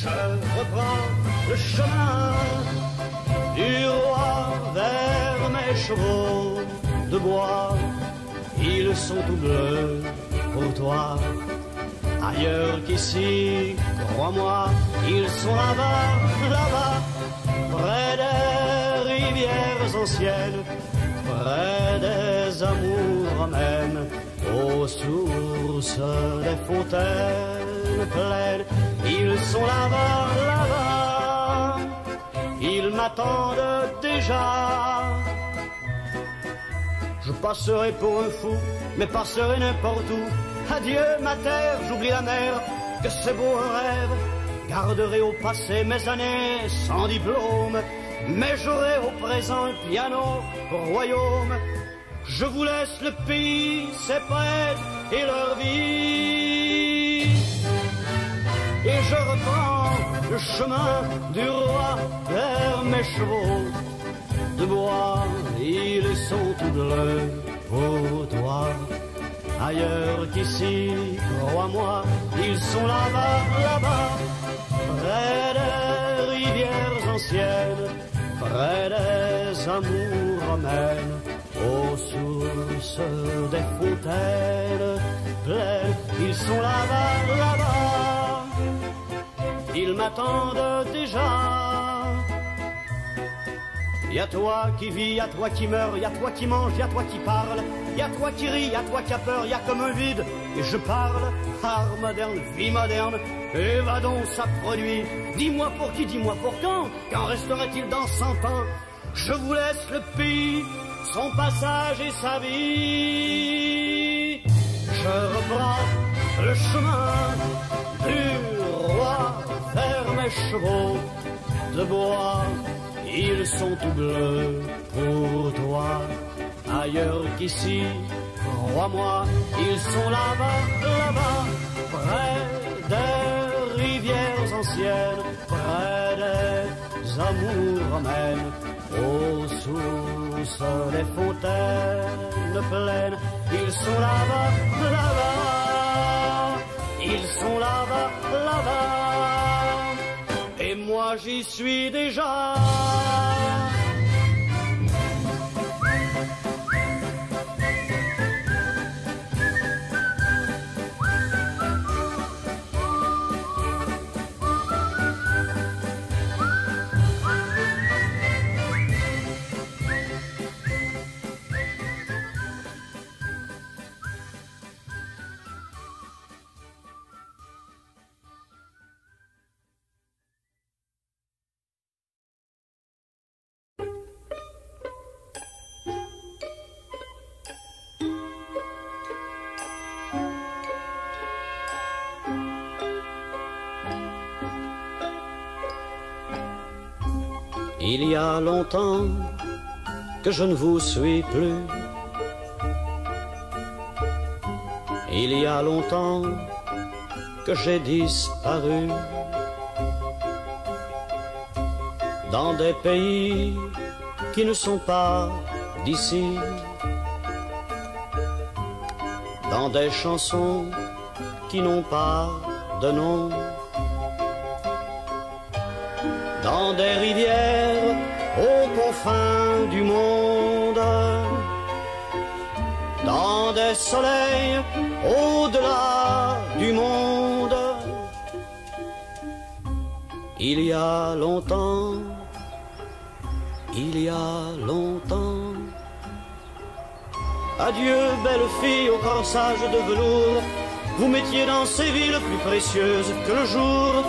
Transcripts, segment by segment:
je reprends le chemin du roi vers mes chevaux de bois. Ils sont tout bleus pour toi, ailleurs qu'ici, crois-moi, ils sont là-bas, là-bas, près des rivières anciennes, près des amours amènes, aux sources des fontaines pleines. Ils sont là-bas, là-bas, ils m'attendent déjà. Je passerai pour un fou, mais passerai n'importe où. Adieu ma terre, j'oublie la mer, que c'est beau un rêve. Garderai au passé mes années sans diplôme, mais j'aurai au présent un piano au royaume. Je vous laisse le pays, ses prêtres et leur vie, et je reprends le chemin du roi vers mes chevaux de bois. Ils sont tout bleus pour toi, ailleurs qu'ici, crois-moi, ils sont là-bas, là-bas, près des rivières anciennes, près des amours amènes, aux sources des fontaines pleines. Ils sont là-bas, là-bas, ils m'attendent déjà. Y'a toi qui vis, y'a toi qui meurs, y'a toi qui mange, y'a toi qui parle, y'a toi qui rit, y'a toi qui a peur, y'a comme un vide, et je parle. Art moderne, vie moderne, évadons, ça produit. Dis-moi pour qui, dis-moi pour quand resterait-il dans 100 ans? Je vous laisse le pays, son passage et sa vie. Je reprends le chemin du roi vers mes chevaux de bois. Ils sont tout bleus pour toi, ailleurs qu'ici, crois-moi, ils sont là-bas, là-bas, près des rivières anciennes, près des amours amènes, aux sources des fontaines pleines. Ils sont là-bas, là-bas, ils sont là-bas, là-bas, et moi j'y suis déjà. Il y a longtemps que je ne vous suis plus. Il y a longtemps que j'ai disparu dans des pays qui ne sont pas d'ici, dans des chansons qui n'ont pas de nom, dans des rivières aux confins du monde, dans des soleils au-delà du monde. Il y a longtemps, il y a longtemps. Adieu belle fille au corsage de velours, vous mettiez dans ces villes plus précieuses que le jour.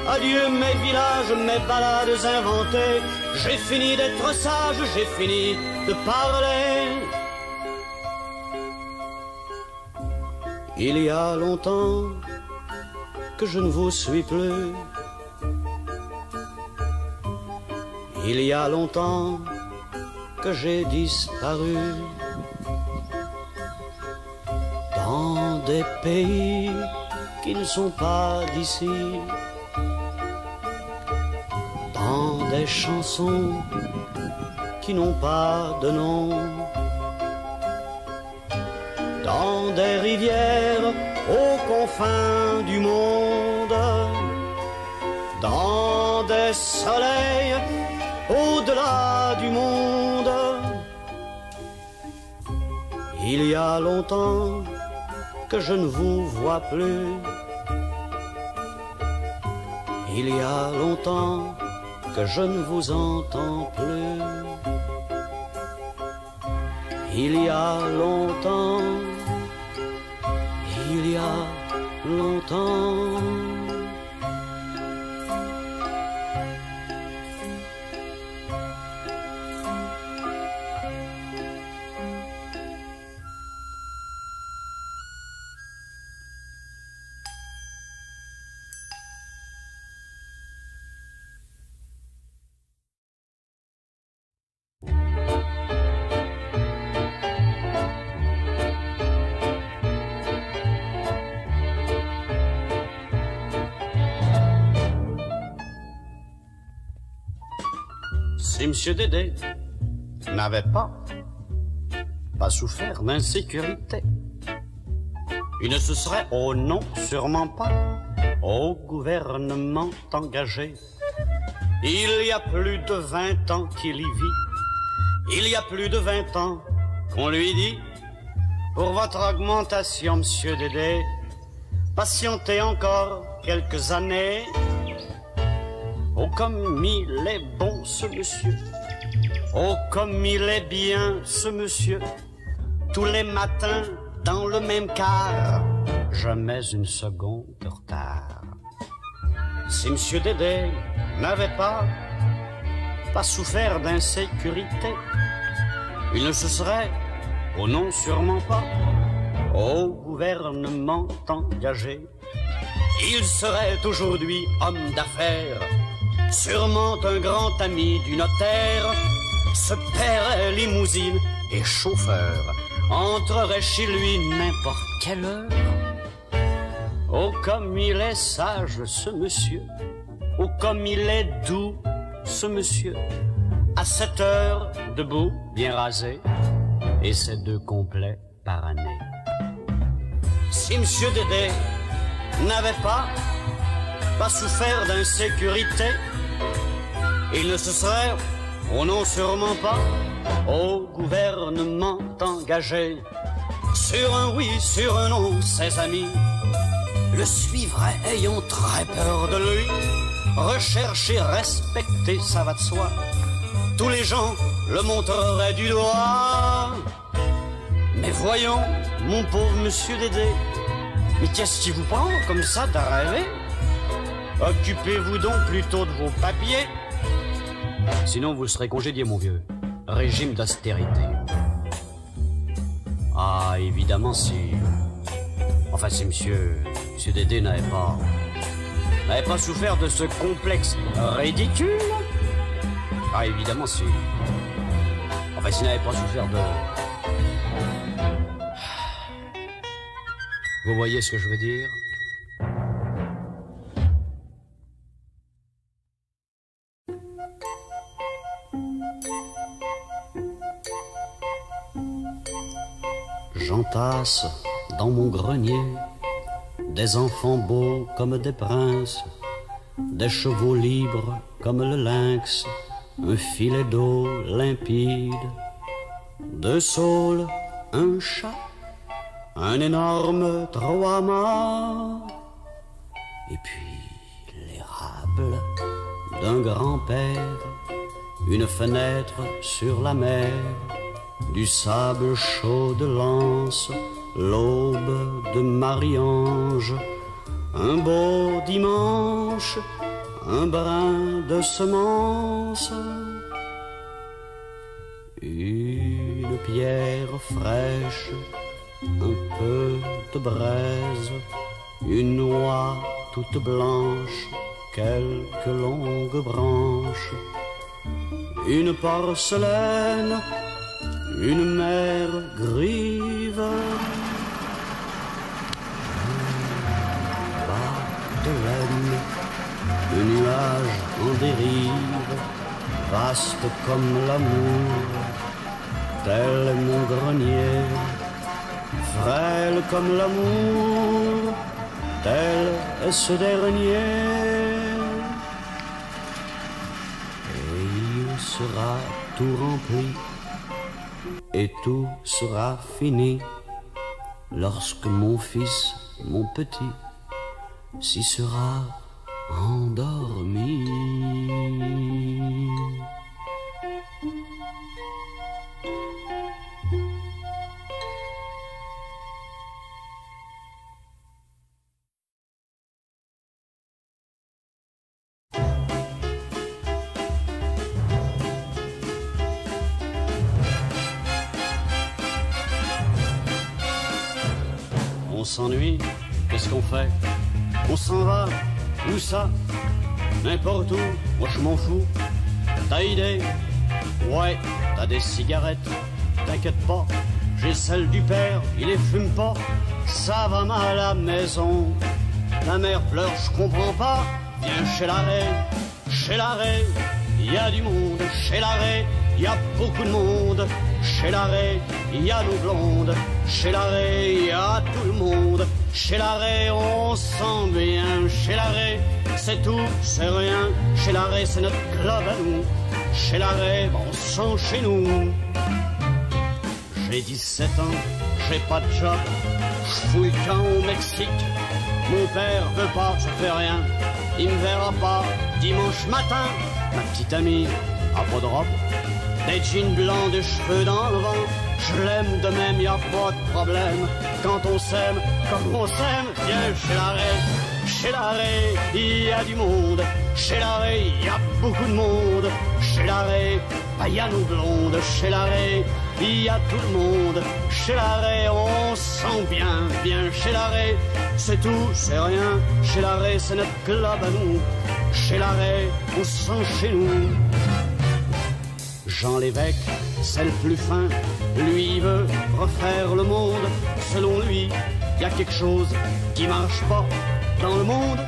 Adieu mes villages, mes ballades inventées, j'ai fini d'être sage, j'ai fini de parler. Il y a longtemps que je ne vous suis plus. Il y a longtemps que j'ai disparu dans des pays qui ne sont pas d'ici, dans des chansons qui n'ont pas de nom, dans des rivières aux confins du monde, soleil au-delà du monde. Il y a longtemps que je ne vous vois plus. Il y a longtemps que je ne vous entends plus. Il y a longtemps, il y a longtemps. Si Monsieur Dédé n'avait pas souffert d'insécurité, il ne se serait, oh non, sûrement pas, au gouvernement engagé. Il y a plus de 20 ans qu'il y vit, il y a plus de 20 ans qu'on lui dit: pour votre augmentation, Monsieur Dédé, patientez encore quelques années. Oh, comme il est bon, ce monsieur. Oh, comme il est bien, ce monsieur. Tous les matins, dans le même car, jamais une seconde de retard. Si Monsieur Dédé n'avait pas souffert d'insécurité, il ne se serait, oh non, sûrement pas, au gouvernement engagé. Il serait aujourd'hui homme d'affaires, sûrement un grand ami du notaire, se paierait limousine et chauffeur, entrerait chez lui n'importe quelle heure. Oh, comme il est sage, ce monsieur. Oh, comme il est doux, ce monsieur. À 7 heures, debout, bien rasé, et ses 2 complets par année. Si Monsieur Dédé n'avait pas souffert d'insécurité, il ne se serait, oh non, sûrement pas, au gouvernement engagé. Sur un oui, sur un non, ses amis le suivraient, ayant très peur de lui. Rechercher, respecter, ça va de soi. Tous les gens le montreraient du doigt. Mais voyons, mon pauvre Monsieur Dédé, mais qu'est-ce qui vous prend comme ça de rêver? Occupez-vous donc plutôt de vos papiers. Sinon vous serez congédié, mon vieux. Régime d'austérité. Ah, évidemment, si Monsieur Dédé n'avait pas souffert de ce complexe ridicule. Ah, évidemment, si. S'il n'avait pas souffert de... Vous voyez ce que je veux dire? J'entasse dans mon grenier des enfants beaux comme des princes, des chevaux libres comme le lynx, un filet d'eau limpide, 2 saules, un chat, un énorme trou-à-mât, et puis l'érable d'un grand-père, une fenêtre sur la mer, du sable chaud de l'Anse, l'aube de Marie-Ange, un beau dimanche, un brin de semence, une pierre fraîche, un peu de braise, une noix toute blanche, quelques longues branches, une porcelaine, une mer grive, un bas de laine, un nuage en dérive, vaste comme l'amour, tel est mon grenier, frêle comme l'amour, tel est ce dernier. sera tout rempli et tout sera fini lorsque mon fils, mon petit, s'y sera endormi. On s'ennuie, qu'est-ce qu'on fait? On s'en va, où ça? N'importe où, moi je m'en fous. T'as idée? Ouais, t'as des cigarettes, t'inquiète pas. J'ai celle du père, il les fume pas. Ça va mal à la maison. La mère pleure, je comprends pas. Viens chez l'arrêt, y a du monde. Chez l'arrêt, y a beaucoup de monde. Chez l'arrêt, y a nos blondes. Chez l'arrêt, y a tout le monde. Chez l'arrêt, on sent bien. Chez l'arrêt, c'est tout, c'est rien. Chez l'arrêt, c'est notre club à nous. Chez l'arrêt, on sent chez nous. J'ai 17 ans, j'ai pas de job. J'fouille le camp au Mexique. Mon père veut pas, je fais rien. Il me verra pas dimanche matin. Ma petite amie a pas de robe, des jeans blancs, des cheveux dans le vent. Je l'aime de même, y a pas de problème. Quand on s'aime, comme on s'aime, viens chez l'arrêt, y a du monde. Chez l'arrêt, y a beaucoup de monde. Chez l'arrêt, bah y a nos blondes. Chez l'arrêt, y a tout le monde. Chez l'arrêt, on sent bien, bien chez l'arrêt. C'est tout, c'est rien. Chez l'arrêt, c'est notre club à nous. Chez l'arrêt, on sent chez nous. Jean l'évêque, c'est le plus fin. Lui, il veut refaire le monde. Selon lui, y a quelque chose qui marche pas dans le monde.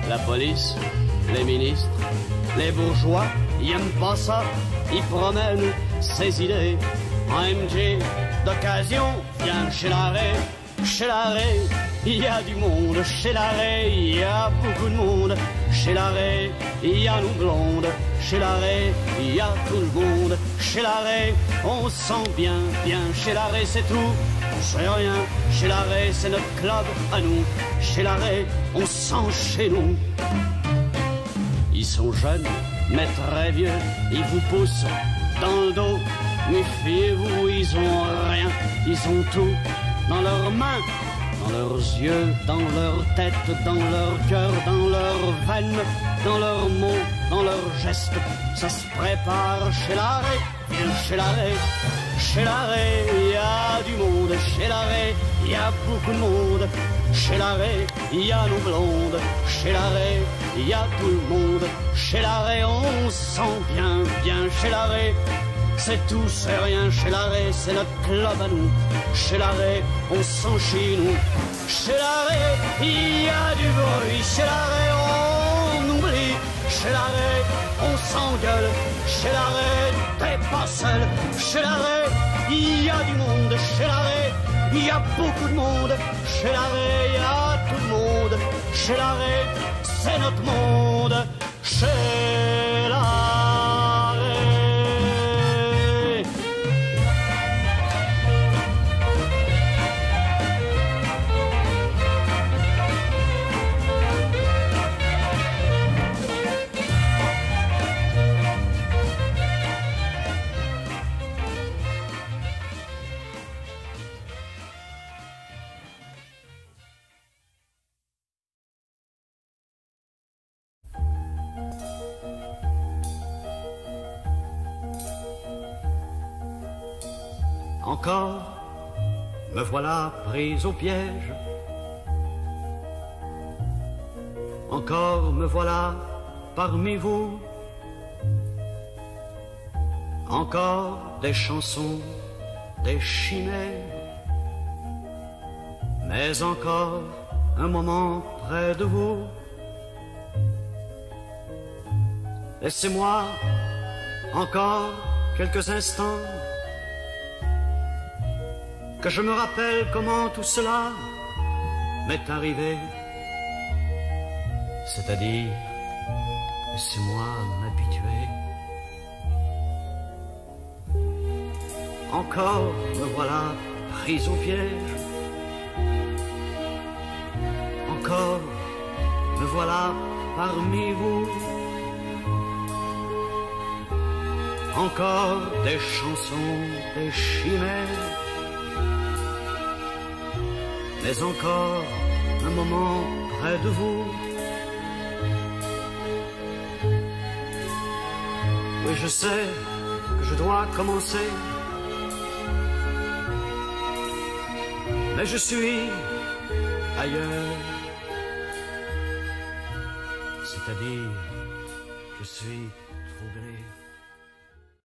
La police, les ministres, les bourgeois, ils aiment pas ça. Ils promènent ses idées. En MG d'occasion, viens chez l'arrêt, il y a du monde. Chez l'arrêt, il y a beaucoup de monde. Chez l'arrêt, il y a nos blondes. Chez l'arrêt, il y a tout le monde. Chez l'arrêt, on sent bien, bien. Chez l'arrêt, c'est tout, c'est rien. Chez l'arrêt, c'est notre club à nous. Chez l'arrêt, on sent chez nous. Ils sont jeunes, mais très vieux. Ils vous poussent dans le dos. Méfiez-vous, ils ont rien. Ils ont tout dans leurs mains, dans leurs yeux, dans leur tête, dans leur cœur, dans leurs veines, dans leurs mots, dans leurs gestes. Ça se prépare chez l'arrêt, viens chez l'arrêt. Chez l'arrêt, il y a du monde. Chez l'arrêt, il y a beaucoup de monde. Chez l'arrêt, il y a nos blondes. Chez l'arrêt, il y a tout le monde. Chez l'arrêt, on sent bien, bien chez l'arrêt. C'est tout, c'est rien, chez l'arrêt, c'est notre club à nous. Chez l'arrêt, on sent chez nous. Chez l'arrêt, il y a du bruit. Chez l'arrêt, on oublie. Chez l'arrêt, on s'engueule. Chez l'arrêt, t'es pas seul. Chez l'arrêt, il y a du monde. Chez l'arrêt, il y a beaucoup de monde. Chez l'arrêt, il y a tout le monde. Chez l'arrêt, c'est notre monde. Chez l'arrêt. Encore, me voilà prise au piège. Encore me voilà parmi vous. Encore des chansons, des chimères. Mais encore un moment près de vous. Laissez-moi encore quelques instants, que je me rappelle comment tout cela m'est arrivé. C'est-à-dire, laissez-moi m'habituer encore me voilà pris au piège. Encore me voilà parmi vous. Encore des chansons, des chimères, mais encore un moment près de vous. Oui, je sais que je dois commencer, mais je suis ailleurs. C'est-à-dire, je suis